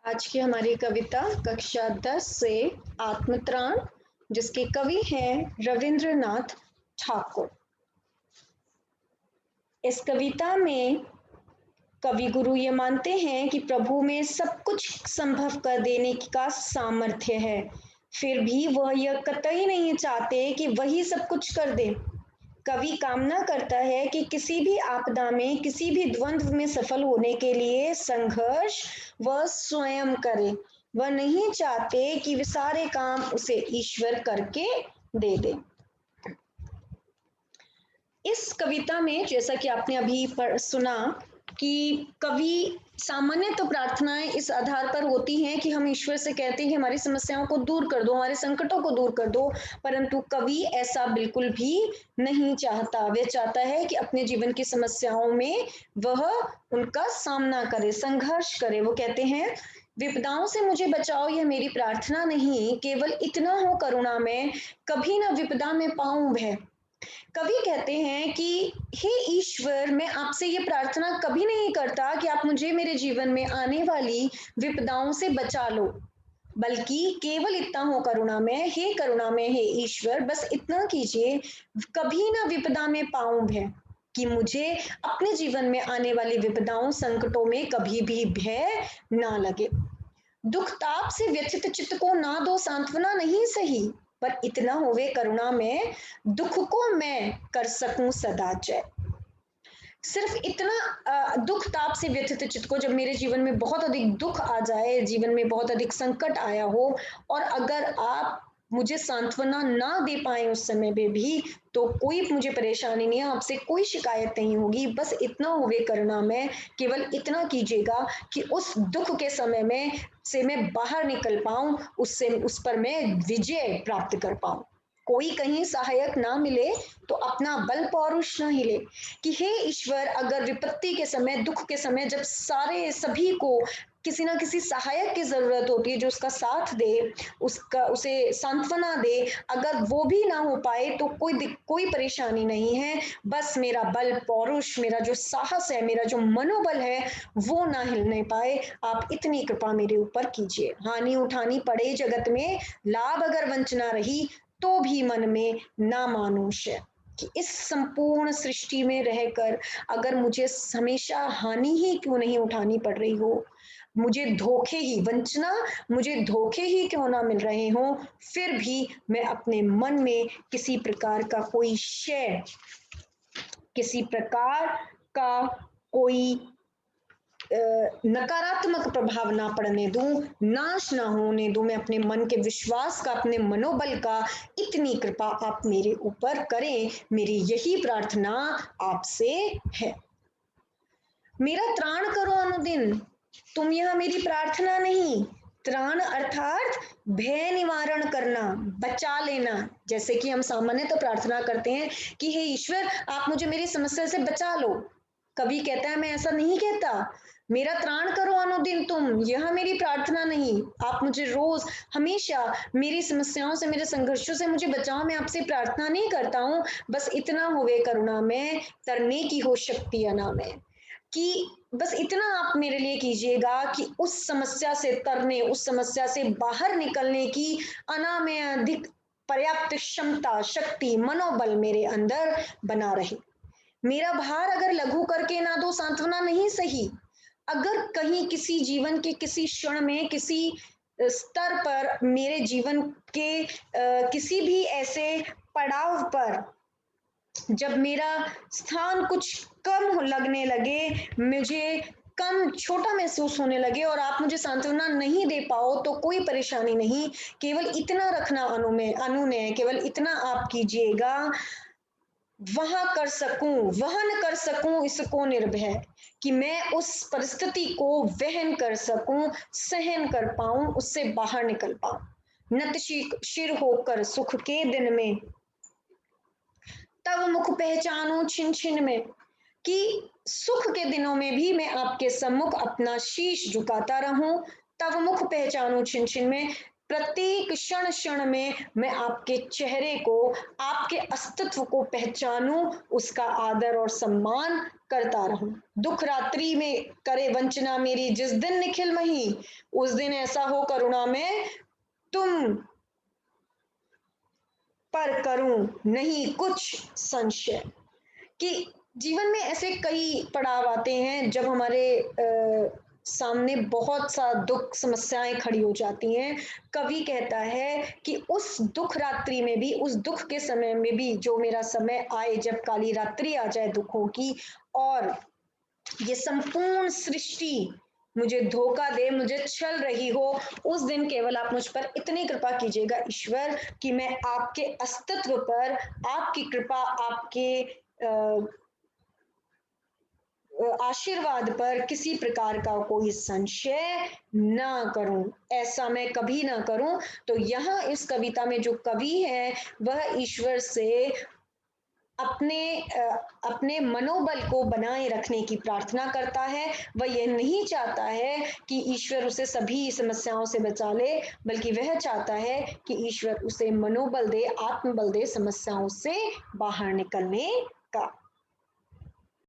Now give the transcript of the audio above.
आज की हमारी कविता कक्षा 10 से आत्मत्राण, जिसके कवि हैं रविंद्रनाथ ठाकुर। इस कविता में कवि गुरु ये मानते हैं कि प्रभु में सब कुछ संभव कर देने का सामर्थ्य है, फिर भी वह यह कतई नहीं चाहते कि वही सब कुछ कर दे। कवि कामना करता है कि किसी भी आपदा में, किसी भी द्वंद्व में सफल होने के लिए संघर्ष वह स्वयं करे। वह नहीं चाहते कि वे सारे काम उसे ईश्वर करके दे दे। इस कविता में जैसा कि आपने अभी सुना कि कवि सामान्य तो प्रार्थनाएं इस आधार पर होती हैं कि हम ईश्वर से कहते हैं कि हमारी समस्याओं को दूर कर दो, हमारे संकटों को दूर कर दो, परंतु कवि ऐसा बिल्कुल भी नहीं चाहता। वह चाहता है कि अपने जीवन की समस्याओं में वह उनका सामना करे, संघर्ष करे। वो कहते हैं, विपदाओं से मुझे बचाओ यह मेरी प्रार्थना नहीं, केवल इतना हो करुणा में, कभी न विपदा में पाऊं भय। कवि कहते हैं कि हे ईश्वर, मैं आपसे ये प्रार्थना कभी नहीं करता कि आप मुझे मेरे जीवन में आने वाली विपदाओं से बचा लो, बल्कि केवल इतना हो करुणा में, हे करुणा में हे ईश्वर, बस इतना कीजिए, कभी ना विपदा में पाऊं भय, कि मुझे अपने जीवन में आने वाली विपदाओं, संकटों में कभी भी भय ना लगे। दुख ताप से व्यथित चित्त को ना दो सांत्वना नहीं सही, पर इतना होवे करुणा में, दुख को मैं कर सकूं सदा जय। सिर्फ इतना दुख ताप से व्यथित चित्त को, जब मेरे जीवन में बहुत अधिक दुख आ जाए, जीवन में बहुत अधिक संकट आया हो, और अगर आप मुझे सांत्वना ना दे पाए उस समय में भी, तो कोई मुझे परेशानी नहीं है, आपसे कोई शिकायत नहीं होगी। बस इतना होवे करना में, केवल इतना कीजिएगा कि उस दुख के समय में से मैं बाहर निकल पाऊं, उससे उस पर मैं विजय प्राप्त कर पाऊं। कोई कहीं सहायक ना मिले तो अपना बल पौरुष ना हिले, कि हे ईश्वर, अगर विपत्ति के समय, दुख के समय, जब सारे सभी को किसी ना किसी सहायक की जरूरत होती है जो उसका साथ दे, उसका उसे सांत्वना दे, अगर वो भी ना हो पाए तो कोई परेशानी नहीं है। बस मेरा बल पौरुष, मेरा जो साहस है, मेरा जो मनोबल है, वो ना हिलने पाए। आप इतनी कृपा मेरे ऊपर कीजिए। हानि उठानी पड़े जगत में, लाभ अगर वंचना रही, तो भी मन में ना मानुष्य, कि इस संपूर्ण सृष्टि में रहकर अगर मुझे हमेशा हानि ही क्यों नहीं उठानी पड़ रही हो, मुझे धोखे ही, वंचना, मुझे धोखे ही क्यों ना मिल रहे हो, फिर भी मैं अपने मन में किसी प्रकार का कोई शय, किसी प्रकार का कोई नकारात्मक प्रभाव ना पड़ने दूं, नाश ना होने दूं मैं अपने मन के विश्वास का, अपने मनोबल का। इतनी कृपा आप मेरे ऊपर करें, मेरी यही प्रार्थना आपसे है। मेरा त्राण करो अनुदिन, तुम यह मेरी प्रार्थना नहीं। त्राण अर्थात भय निवारण करना, बचा लेना। जैसे कि हम सामान्य तो प्रार्थना करते हैं कि हे ईश्वर, आप मुझे मेरी समस्या से बचा लो। कवि कहता है, मैं ऐसा नहीं कहता। मेरा त्राण करो अनुदिन तुम, यह मेरी प्रार्थना नहीं। आप मुझे रोज, हमेशा मेरी समस्याओं से, मेरे संघर्षों से मुझे बचाओ, मैं आपसे प्रार्थना नहीं करता हूँ। बस इतना होवे करुणा में, तरने की हो शक्ति अना में, कि बस इतना आप मेरे लिए कीजिएगा कि उस समस्या से तरने, उस समस्या से बाहर निकलने की अना में अधिक पर्याप्त क्षमता, शक्ति, मनोबल मेरे अंदर बना रहे। मेरा भार अगर लघु करके ना दो सांत्वना नहीं सही। अगर कहीं किसी जीवन के किसी क्षण में, किसी स्तर पर, मेरे जीवन के किसी भी ऐसे पड़ाव पर, जब मेरा स्थान कुछ कम लगने लगे, मुझे कम, छोटा महसूस होने लगे, और आप मुझे सांत्वना नहीं दे पाओ, तो कोई परेशानी नहीं। केवल इतना रखना अनुनय, केवल इतना आप कीजिएगा, वहां कर सकूं, वहन कर सकूं इसको निर्भय, कि मैं उस परिस्थिति को वहन कर सकूं, सहन कर पाऊं, उससे बाहर निकल पाऊं। नत शिर होकर सुख के दिन में, तब मुख पहचानूं छिन छिन में, कि सुख के दिनों में भी मैं आपके सम्मुख अपना शीश झुकाता रहूं, तब मुख पहचानूं छिन छिन में। प्रत्येक क्षण क्षण में मैं आपके चेहरे को, आपके अस्तित्व को पहचानूं, उसका आदर और सम्मान करता रहूं। दुख रात्रि में करे वंचना मेरी, जिस दिन निखिल मही उस दिन ऐसा हो करुणा में तुम पर करूं नहीं कुछ संशय। कि जीवन में ऐसे कई पड़ाव आते हैं जब हमारे सामने बहुत सा दुख समस्याएं खड़ी हो जाती हैं। कवि कहता है कि उस दुख रात्रि में भी, उस दुख के समय में भी, जो मेरा समय आए जब काली रात्रि आ जाए दुखों की, और ये संपूर्ण सृष्टि मुझे धोखा दे, मुझे छल रही हो, उस दिन केवल आप मुझ पर इतनी कृपा कीजिएगा ईश्वर कि मैं आपके अस्तित्व पर, आपकी कृपा, आपके आशीर्वाद पर किसी प्रकार का कोई संशय ना करूं, ऐसा मैं कभी ना करूं। तो यहाँ इस कविता में जो कवि है वह ईश्वर से अपने अपने मनोबल को बनाए रखने की प्रार्थना करता है। वह यह नहीं चाहता है कि ईश्वर उसे सभी समस्याओं से बचा ले, बल्कि वह चाहता है कि ईश्वर उसे मनोबल दे, आत्मबल दे समस्याओं से बाहर निकलने का।